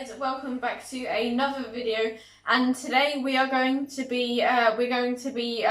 guys, welcome back to another video, and today we are going to be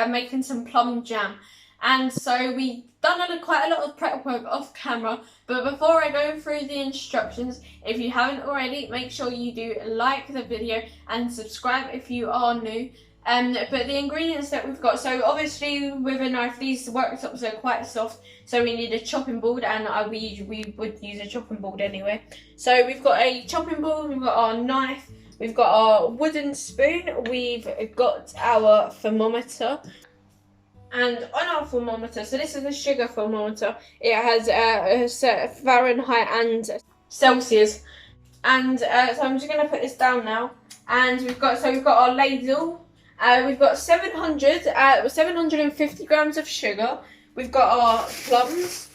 making some plum jam. And so we've done quite a lot of prep work off camera, but before I go through the instructions, if you haven't already, make sure you do like the video and subscribe if you are new. But the ingredients that we've got, so obviously with a knife these worktops are quite soft, so we need a chopping board, and we would use a chopping board anyway. So we've got a chopping board, we've got our knife, we've got our wooden spoon, we've got our thermometer, and on our thermometer, so this is a sugar thermometer, it has Fahrenheit and Celsius, and so I'm just going to put this down now, and we've got our ladle. We've got 750 grams of sugar. We've got our plums.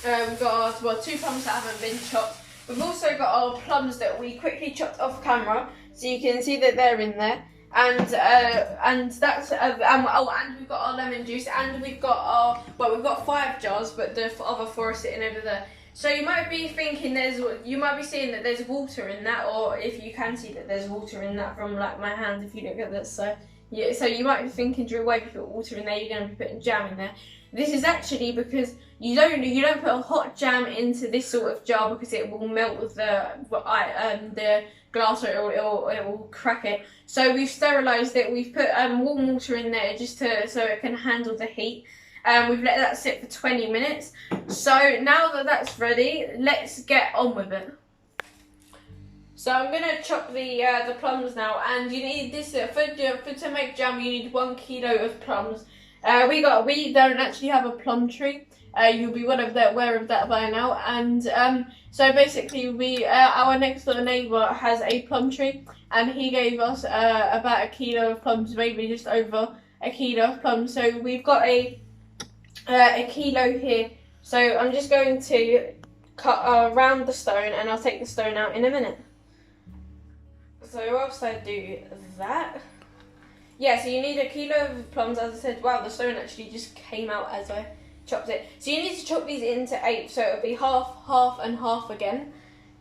We've got our 2 plums that haven't been chopped. We've also got our plums that we quickly chopped off camera, so you can see that they're in there. And that's and we've got our lemon juice, and we've got we've got 5 jars, but the other 4 are sitting over there. So you might be thinking you might be seeing that there's water in that, or if you can see that there's water in that from like my hand, if you look at this. So yeah, so you might be thinking, Drew, why if you put water in there, you're going to be putting jam in there. This is actually because you don't put a hot jam into this sort of jar, because it will melt with the glass, or it will crack it. So we've sterilised it. We've put warm water in there just so it can handle the heat. We've let that sit for 20 minutes. So now that that's ready, let's get on with it. So I'm gonna chop the plums now, and you need this for to make jam. You need 1 kilo of plums. We don't actually have a plum tree. You'll be aware of that by now. And so basically, our next door neighbour has a plum tree, and he gave us about 1 kilo of plums, maybe just over 1 kilo of plums. So we've got a kilo here, so I'm just going to cut around the stone, and I'll take the stone out in a minute. So whilst I do that, yeah, so you need 1 kilo of plums, as I said. Wow, the stone actually just came out as I chopped it. So you need to chop these into 8, so it'll be half, half and half again.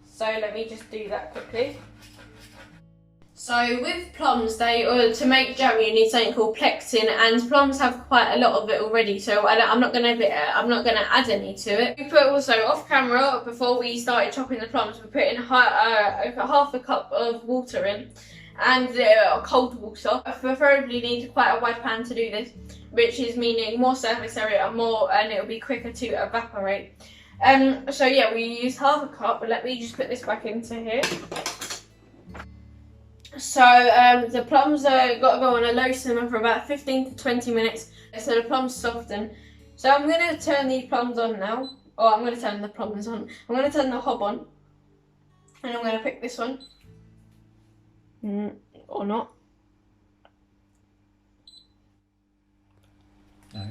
So let me just do that quickly. So with plums, to make jam you need something called pectin, and plums have quite a lot of it already. So I'm not gonna add any to it. We put also off camera, before we started chopping the plums, we put in half a cup of water in, and cold water. I preferably need quite a wide pan to do this, which is meaning more surface area and it'll be quicker to evaporate. So yeah, we used half a cup. But let me just put this back into here. So the plums got to go on a low simmer for about 15 to 20 minutes, so the plums soften. So I'm going to turn these plums on now. I'm going to turn the plums on. I'm going to turn the hob on, and I'm going to pick this one. Or not. No.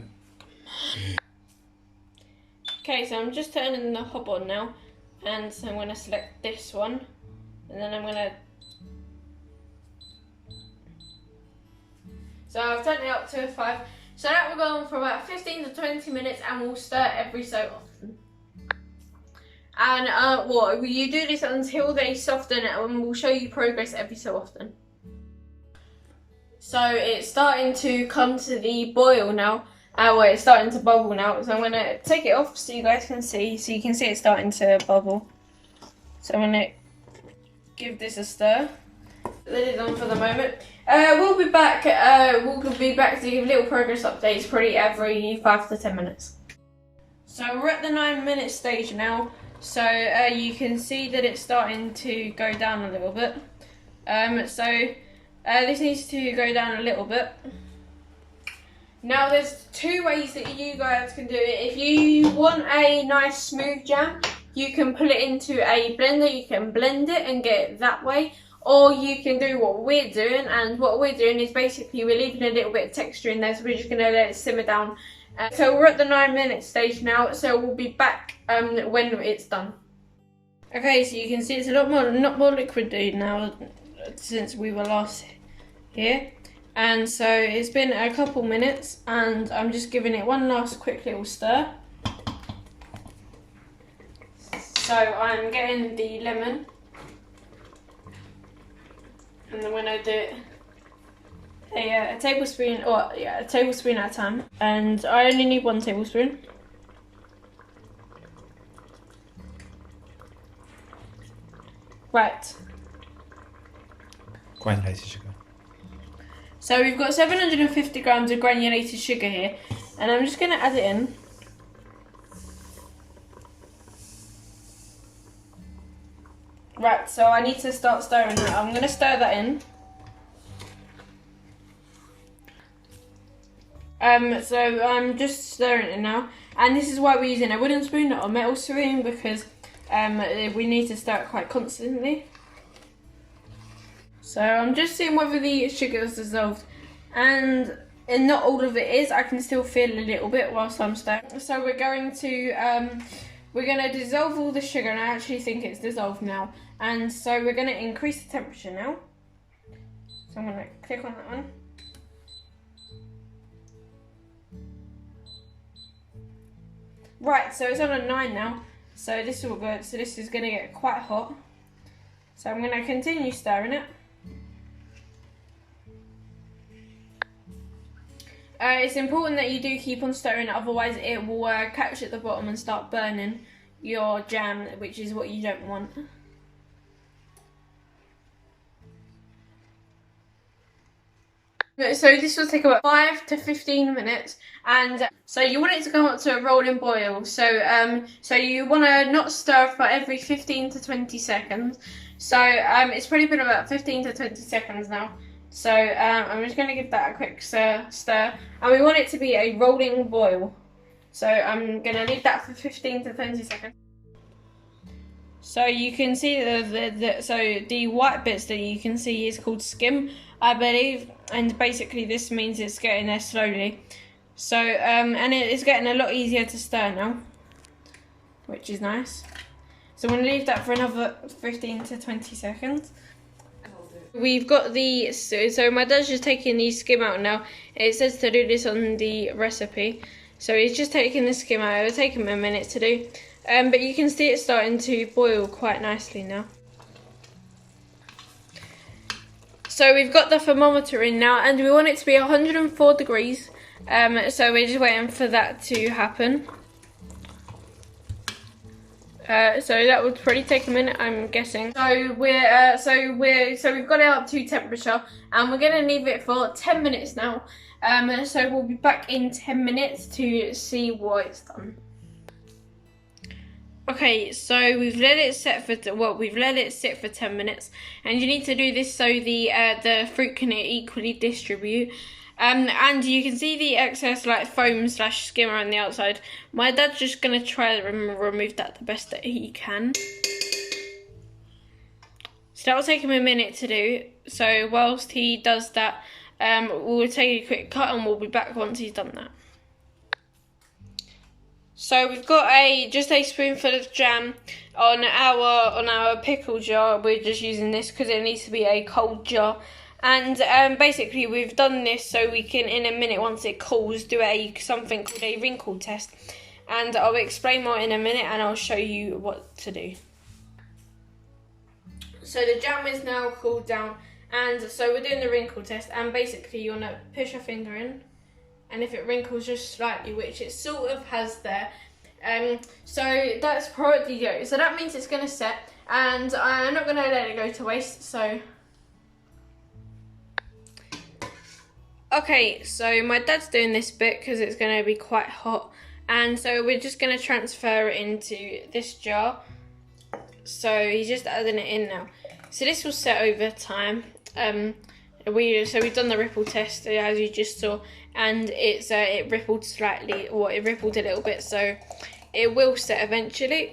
Okay, so I'm just turning the hob on now, and so I'm going to select this one, and then I'm going to. So I've turned it up to a 5. So that will go on for about 15 to 20 minutes, and we'll stir every so often. And you do this until they soften, and we'll show you progress every so often. So it's starting to come to the boil now. It's starting to bubble now. So I'm going to take it off so you guys can see. So you can see it's starting to bubble. So I'm going to give this a stir. Let it on for the moment. We'll be back. We'll be back to give little progress updates, probably every 5 to 10 minutes. So we're at the 9-minute stage now. So you can see that it's starting to go down a little bit. This needs to go down a little bit. Now there's 2 ways that you guys can do it. If you want a nice smooth jam, you can put it into a blender. You can blend it and get it that way. Or you can do what we're doing, and what we're doing is basically we're leaving a little bit of texture in there, so we're just going to let it simmer down. So we're at the 9-minute stage now, so we'll be back when it's done. Okay, so you can see it's a lot more liquid now since we were last here. And so it's been a couple minutes, and I'm just giving it one last quick little stir. So I'm getting the lemon, And I'm gonna do it a tablespoon, or yeah, a tablespoon at a time. And I only need 1 tablespoon. Right. Granulated sugar. So we've got 750 grams of granulated sugar here, and I'm just going to add it in. Right, so I need to start stirring that. I'm going to stir that in. So I'm just stirring it now, and this is why we're using a wooden spoon, not a metal spoon, because we need to stir it quite constantly. So I'm just seeing whether the sugar is dissolved, and not all of it is. I can still feel a little bit whilst I'm stirring. So we're going to dissolve all the sugar, and I actually think it's dissolved now. And so we're going to increase the temperature now. So I'm going to click on that one. Right, so it's on a 9 now. So this is all good. So this is going to get quite hot. So I'm going to continue stirring it. It's important that you do keep on stirring it, otherwise it will catch at the bottom and start burning your jam, which is what you don't want. So this will take about 5 to 15 minutes, and so you want it to come up to a rolling boil. So so you want to not stir for every 15 to 20 seconds. So it's probably been about 15 to 20 seconds now. So I'm just going to give that a quick stir, and we want it to be a rolling boil. So I'm going to leave that for 15 to 20 seconds. So you can see the white bits that you can see is called skim, I believe, and basically this means it's getting there slowly. So and it is getting a lot easier to stir now, which is nice. So I'm going to leave that for another 15 to 20 seconds. We've got the, so my dad's just taking the skim out now. It says to do this on the recipe. So he's just taking the skim out. It'll take him a minute to do. But you can see it starting to boil quite nicely now. So we've got the thermometer in now, and we want it to be 104 degrees. So we're just waiting for that to happen. So that would probably take a minute, I'm guessing. So we've got it up to temperature, and we're gonna leave it for 10 minutes now. So we'll be back in 10 minutes to see what it's done. Okay, so we've let it sit for 10 minutes, and you need to do this so the fruit can equally distribute. And you can see the excess like foam / skim around the outside. My dad's just gonna try to remove that the best that he can. So that will take him a minute to do. So whilst he does that, we'll take a quick cut, and we'll be back once he's done that. So we've got just a spoonful of jam on our pickle jar. We're just using this because it needs to be a cold jar. And basically we've done this so we can, in a minute, once it cools, do something called a wrinkle test. And I'll explain more in a minute, and I'll show you what to do. So the jam is now cooled down, and so we're doing the wrinkle test, and basically you want to push your finger in, and if it wrinkles just slightly, which it sort of has there, so that's probably good. So that means it's going to set, and I'm not going to let it go to waste, so... Okay, so my dad's doing this bit because it's going to be quite hot, and so we're just going to transfer it into this jar. So he's just adding it in now. So this will set over time. We've done the ripple test, as you just saw, and it rippled slightly, or it rippled a little bit, so it will set eventually.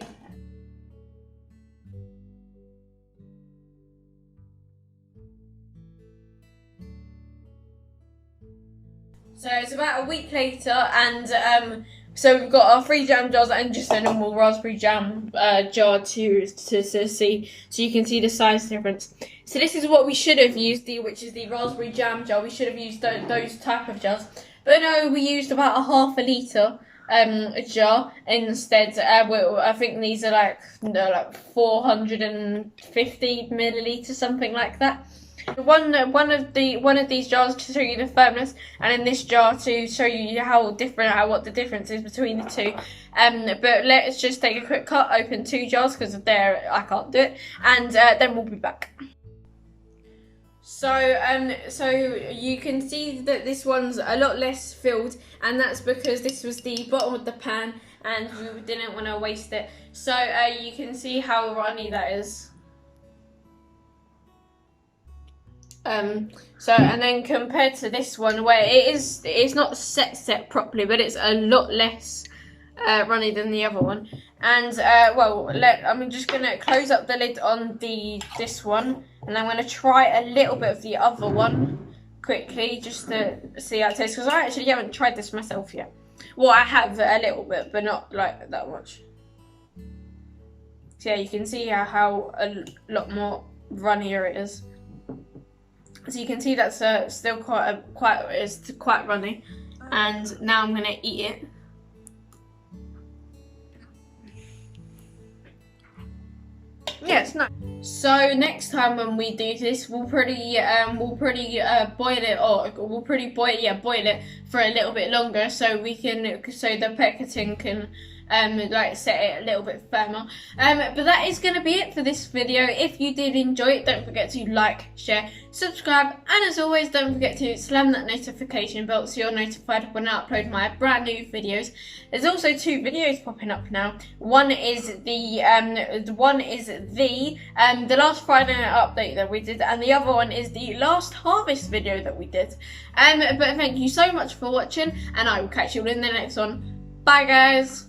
So it's about a week later, and so we've got our 3 jam jars and just a normal raspberry jam jar to see, so you can see the size difference. So this is what we should have used, which is the raspberry jam jar. We should have used those type of jars, but no, we used about a half a litre jar instead. I think these are like 450 millilitres, something like that. One of these jars to show you the firmness, and in this jar to show you what the difference is between the two. But let's just take a quick cut, open 2 jars because there I can't do it, and then we'll be back. So you can see that this one's a lot less filled, and that's because this was the bottom of the pan and we didn't want to waste it. So you can see how runny that is. And then compared to this one, where it's not set properly, but it's a lot less runny than the other one. And I'm just gonna close up the lid on this one, and I'm gonna try a little bit of the other one quickly just to see how it tastes, because I actually haven't tried this myself yet. Well, I have a little bit, but not like that much. So yeah, you can see how a lot more runnier it is. So you can see that's still quite runny, and now I'm gonna eat it. Yeah, it's nice. So next time when we do this, we'll boil it for a little bit longer, so the pecketing can set it a little bit firmer. But that is gonna be it for this video. If you did enjoy it, don't forget to like, share, subscribe, and as always, don't forget to slam that notification bell so you're notified when I upload my brand new videos. There's also 2 videos popping up now. One is the last Friday night update that we did, and the other one is the last harvest video that we did. But thank you so much for watching, and I will catch you all in the next one. Bye guys.